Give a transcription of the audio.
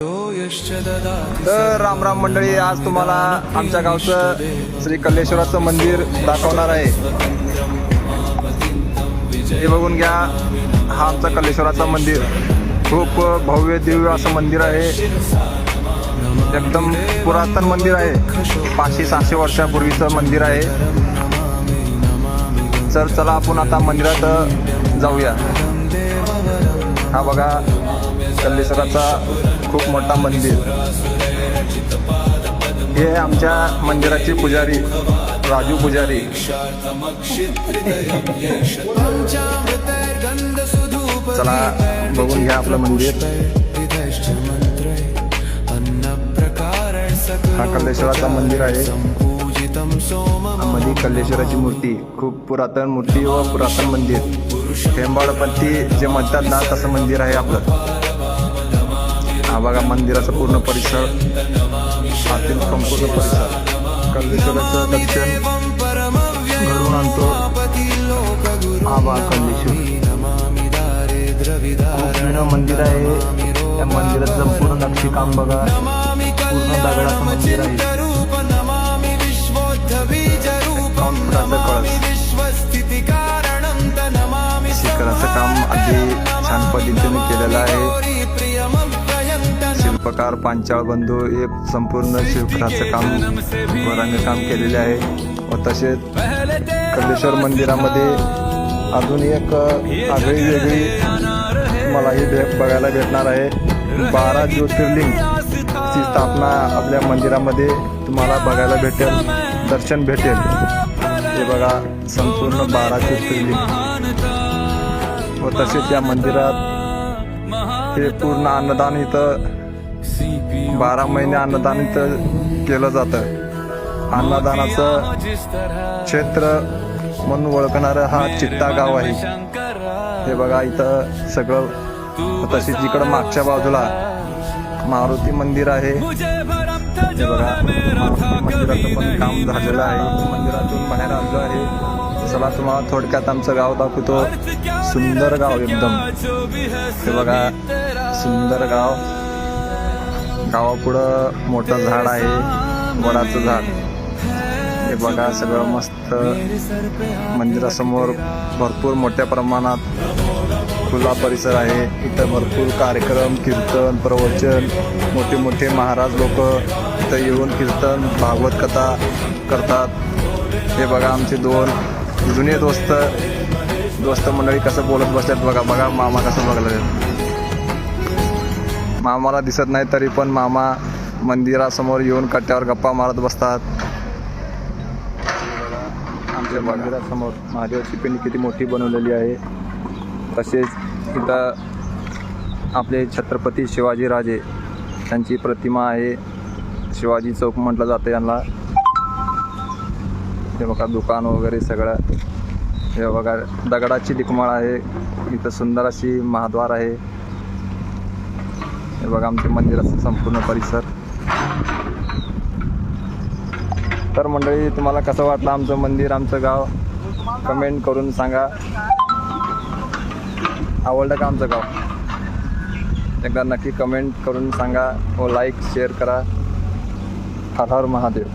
तर राम मंडळी, आज तुम्हाला आमच्या गावचं श्री कल्लेश्वराचं मंदिर दाखवणार आहे. हे बघून घ्या, हा आमचा कल्लेश्वराचं मंदिर खूप भव्य दिव्य असं मंदिर आहे. एकदम पुरातन मंदिर आहे. 500-600 वर्षापूर्वीचं मंदिर आहे. तर चला आपण आता मंदिरात जाऊया. हा बघा कल्लेश्वराचा खूप मोठा मंदिर. हे आमच्या मंदिराचे पुजारी राजू पुजारी. चला बघून घ्या आपलं मंदिर. हा कल्लेश्वराचा मंदिर आहे. मध्ये कल्लेश्वराची मूर्ती, खूप पुरातन मूर्ती व पुरातन मंदिर. हेंबाडपंथी जे म्हणतात ना तसं मंदिर आहे आपलं. हा बघा मंदिराचा पूर्ण परिसर, आतील संपूर्ण परिसर कल्लेश्वराचं दर्शन घडवून आणतो. हा बा कल्लेश्वर खूप जुनं मंदिर आहे. त्या मंदिराचं संपूर्ण नक्षीकाम बघा, पूर्ण दगडाचं मंदिर आहे. शिखराचं काम अगदी छान पद्धतीने केलेलं आहे. शिल्पकार पांचाळ बंधू हे संपूर्ण शिखराचं काम काम केलेले आहे. व तसेच कल्लेश्वर मंदिरामध्ये अजून एक आगळी वेगळी मलाही बघायला भेटणार आहे. 12 ज्योतिर्लिंगची स्थापना आपल्या मंदिरामध्ये तुम्हाला बघायला भेटेल, दर्शन भेटेल. हे बघा संपूर्ण 12 ज्योतिर्लिंग. व तसेच या मंदिरात हे पूर्ण अन्नदान इथं 12 महिने अन्नदान इथं केलं जातं. अन्नदानाचं क्षेत्र म्हणून ओळखणारं हा चित्ता गाव आहे. हे बघा इथं सगळं. तसेच इकडं मागच्या बाजूला मारुती मंदिर आहे. हे बघा मंदिराचं पण काम झालेलं आहे. मंदिरातून बाहेर आलो आहे. चला तुम्हाला थोडक्यात आमचं गाव दाखवतो. सुंदर गाव एकदम. हे बघा सुंदर गाव. गावापुढं मोठं झाड आहे, वडाचं झाड. हे बघा सगळं मस्त. मंदिरासमोर भरपूर मोठ्या प्रमाणात खुला परिसर आहे. इथं भरपूर कार्यक्रम, कीर्तन, प्रवचन, मोठे मोठे महाराज लोक इथं येऊन कीर्तन, भागवत कथा करतात. हे बघा आमचे 2 जुने दोस्त मंडळी कसं बोलत बसतात बघा. बघा मामा कसं बघलं. मामाला दिसत नाही तरी पण मामा मंदिरासमोर येऊन कट्ट्यावर गप्पा मारत बसतात. आमच्या मंदिरासमोर महादेवाची पिंड किती मोठी बनवलेली आहे. तसेच इथं आपले छत्रपती शिवाजीराजे त्यांची प्रतिमा आहे. शिवाजी चौक म्हटलं जातं यांना. हे बघा दुकान वगैरे सगळं. हे बघा दगडाची दिकमाळ आहे. इथं सुंदर अशी महाद्वार आहे. हे बघा आमच्या मंदिराचा संपूर्ण परिसर. तर मंडळी तुम्हाला कसं वाटलं आमचं मंदिर, आमचं गाव, कमेंट करून सांगा. आवडलं का आमचं गाव? एकदा नक्की कमेंट करून सांगा व लाईक शेअर करा. हर हर महादेव.